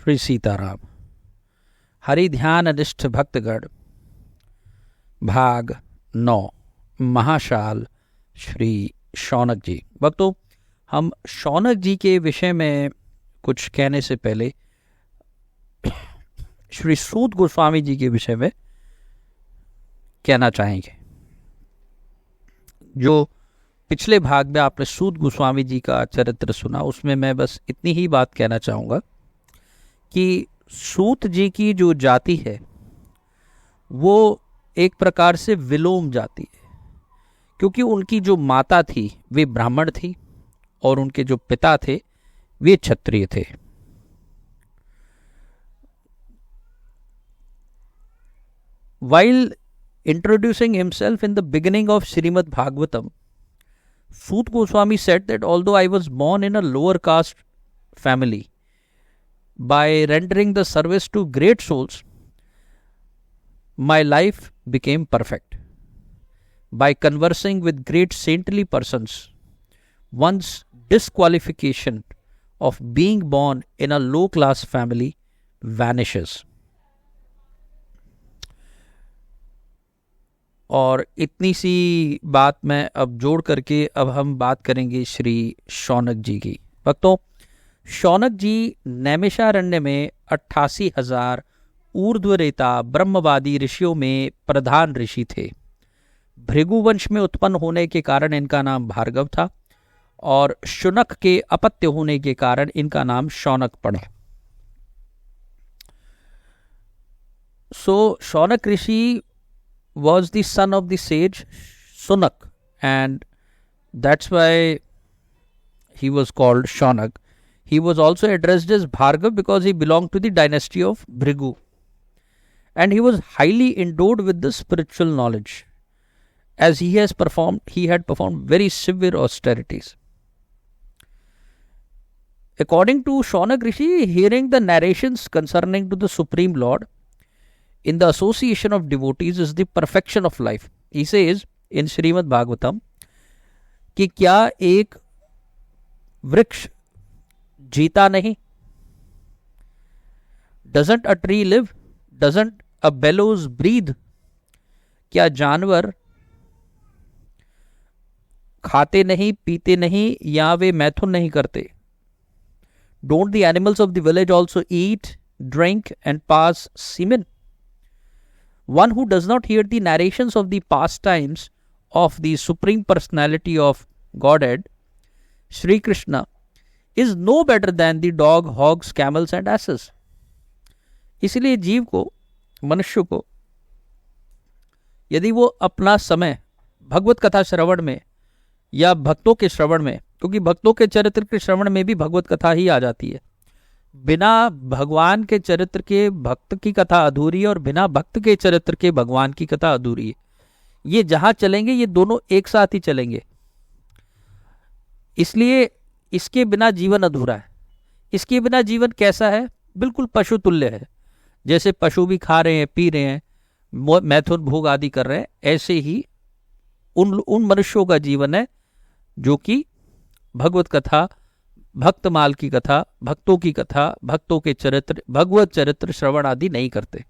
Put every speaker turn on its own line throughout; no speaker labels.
श्री सीताराम। हरि ध्यान अनिष्ठ भक्तगण, भाग 9, महाशाल श्री शौनक जी। भक्तों, हम शौनक जी के विषय में कुछ कहने से पहले श्री सूत गोस्वामी जी के विषय में कहना चाहेंगे। जो पिछले भाग में आपने सूत गोस्वामी जी का चरित्र सुना, उसमें मैं बस इतनी ही बात कहना चाहूँगा कि सूत जी की जो जाति है वो एक प्रकार से विलोम जाति है, क्योंकि उनकी जो माता थी वे ब्राह्मण थी और उनके जो पिता थे वे क्षत्रिय थे। While introducing himself in the beginning of Srimad Bhagavatam, Sut Goswami said that although I was born in a lower caste family, by rendering the service to great souls, my life became perfect. By conversing with great saintly persons, one's disqualification of being born in a low class family vanishes. और इतनी सी बात मैं अब जोड़ करके अब हम बात करेंगे श्री शौनक जी की। भक्तों, शौनक जी नैमिषारण्य में 88,000 ऊर्ध्वरेता ब्रह्मवादी ऋषियों में प्रधान ऋषि थे। भृगुवंश में उत्पन्न होने के कारण इनका नाम भार्गव था और शुनक के अपत्य होने के कारण इनका नाम शौनक पड़ा। शौनक ऋषि was the son of the sage Sunak, and that's why he was called Shaunak. He was also addressed as Bhargav because he belonged to the dynasty of Bhrigu, and he was highly endowed with the spiritual knowledge, as he had performed very severe austerities. According to Shaunak Rishi, hearing the narrations concerning to the Supreme Lord in the association of devotees is the perfection of life. He says in Srimad Bhagavatam कि क्या एक वृक्ष जीता नहीं? Doesn't a tree live? Doesn't a bellows breathe? क्या जानवर खाते नहीं, पीते नहीं, या वे मैथुन नहीं करते? Don't the animals of the village also eat, drink and pass semen? One who does not hear the narrations of the pastimes of the Supreme Personality of Godhead, Sri Krishna, is no better than the dog, hogs, camels and asses. इसलिए जीव को, मनुष्य को, यदि वो अपना समय भगवत कथा श्रवण में या भक्तों के श्रवण में, क्योंकि भक्तों के चरित्र के श्रवण में भी भगवत कथा ही आ जाती है, बिना भगवान के चरित्र के भक्त की कथा अधूरी है और बिना भक्त के चरित्र के भगवान की कथा अधूरी है। ये जहां चलेंगे ये दोनों एक साथ ही चलेंगे, इसलिए इसके बिना जीवन अधूरा है। इसके बिना जीवन कैसा है? बिल्कुल पशु तुल्य है। जैसे पशु भी खा रहे हैं, पी रहे हैं, मैथुन भोग आदि कर रहे हैं, ऐसे ही उन मनुष्यों का जीवन है जो कि भगवत कथा, भक्तमाल की कथा, भक्तों की कथा, भक्तों के चरित्र, भगवत चरित्र श्रवण आदि नहीं करते।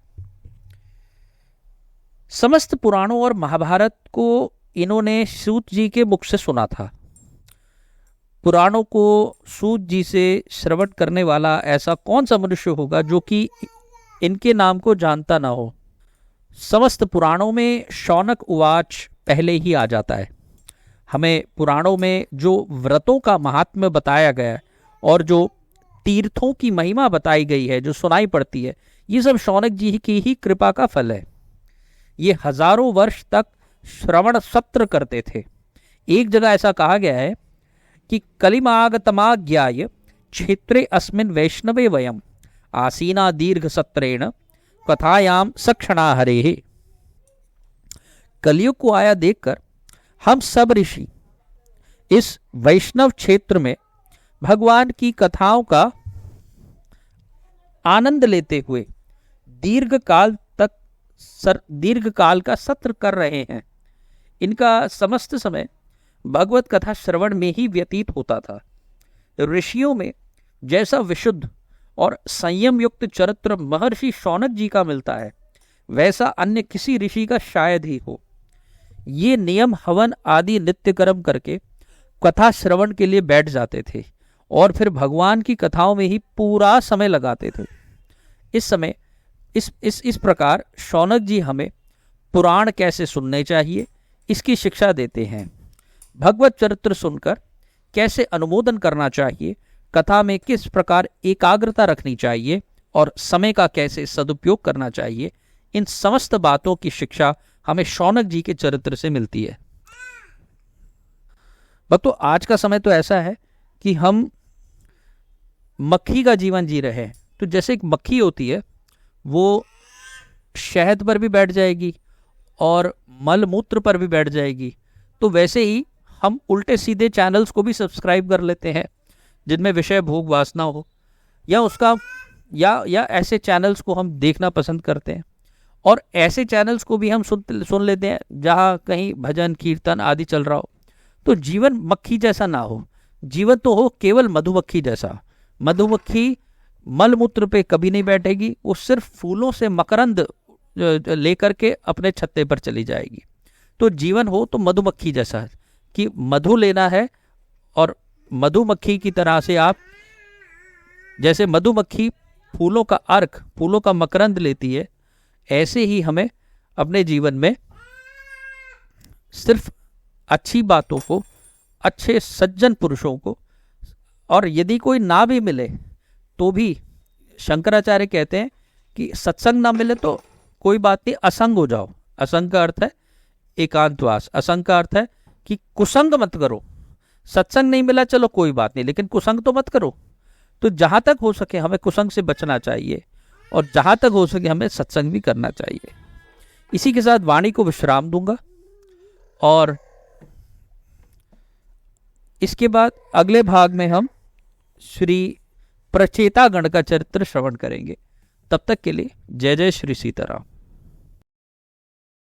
समस्त पुराणों और महाभारत को इन्होंने सूत जी के मुख से सुना था। पुराणों को सूत जी से श्रवण करने वाला ऐसा कौन सा मनुष्य होगा जो कि इनके नाम को जानता ना हो? समस्त पुराणों में शौनक उवाच पहले ही आ जाता है। हमें पुराणों में जो व्रतों का महात्म्य बताया गया है और जो तीर्थों की महिमा बताई गई है, जो सुनाई पड़ती है, ये सब शौनक जी की ही कृपा का फल है। ये हजारों वर्ष तक श्रवण सत्र करते थे। एक जगह ऐसा कहा गया है कि कलिमागतमाज्ञाय क्षेत्रे अस्मिन् वैष्णवे वयम आसीना दीर्घ सत्रेण कथायाम सक्षणा हरेः। कलयुग को आया देखकर हम सब ऋषि इस वैष्णव क्षेत्र में भगवान की कथाओं का आनंद लेते हुए दीर्घ काल का सत्र कर रहे हैं। इनका समस्त समय भगवत कथा श्रवण में ही व्यतीत होता था। ऋषियों में जैसा विशुद्ध और संयम युक्त चरित्र महर्षि शौनक जी का मिलता है, वैसा अन्य किसी ऋषि का शायद ही हो। ये नियम हवन आदि नित्य कर्म करके कथा श्रवण के लिए बैठ जाते थे और फिर भगवान की कथाओं में ही पूरा समय लगाते थे। इस प्रकार शौनक जी हमें पुराण कैसे सुनने चाहिए इसकी शिक्षा देते हैं। भगवत चरित्र सुनकर कैसे अनुमोदन करना चाहिए, कथा में किस प्रकार एकाग्रता रखनी चाहिए और समय का कैसे सदुपयोग करना चाहिए, इन समस्त बातों की शिक्षा हमें शौनक जी के चरित्र से मिलती है। भक्तों, आज का समय तो ऐसा है कि हम मक्खी का जीवन जी रहे हैं। तो जैसे एक मक्खी होती है, वो शहद पर भी बैठ जाएगी और मल मूत्र पर भी बैठ जाएगी, तो वैसे ही हम उल्टे सीधे चैनल्स को भी सब्सक्राइब कर लेते हैं जिनमें विषय भोग वासना हो, या ऐसे चैनल्स को हम देखना पसंद करते हैं। और ऐसे चैनल्स को भी हम सुन लेते हैं जहाँ कहीं भजन कीर्तन आदि चल रहा हो। तो जीवन मक्खी जैसा ना हो, जीवन तो हो केवल मधुमक्खी जैसा। मधुमक्खी मलमूत्र पे कभी नहीं बैठेगी, वो सिर्फ फूलों से मकरंद लेकर के अपने छत्ते पर चली जाएगी। तो जीवन हो तो मधुमक्खी जैसा कि मधु लेना है, और मधुमक्खी की तरह से आप, जैसे मधुमक्खी फूलों का अर्क, फूलों का मकरंद लेती है, ऐसे ही हमें अपने जीवन में सिर्फ अच्छी बातों को, अच्छे सज्जन पुरुषों को, और यदि कोई ना भी मिले तो भी शंकराचार्य कहते हैं कि सत्संग ना मिले तो कोई बात नहीं, असंग हो जाओ। असंग का अर्थ है एकांतवास, असंग का अर्थ है कि कुसंग मत करो। सत्संग नहीं मिला चलो कोई बात नहीं, लेकिन कुसंग तो मत करो। तो जहां तक हो सके हमें कुसंग से बचना चाहिए, और जहां तक हो सके हमें सत्संग भी करना चाहिए। इसी के साथ वाणी को विश्राम दूंगा, और इसके बाद अगले भाग में हम श्री प्रचेतागण का चरित्र श्रवण करेंगे। तब तक के लिए जय जय श्री सीताराम।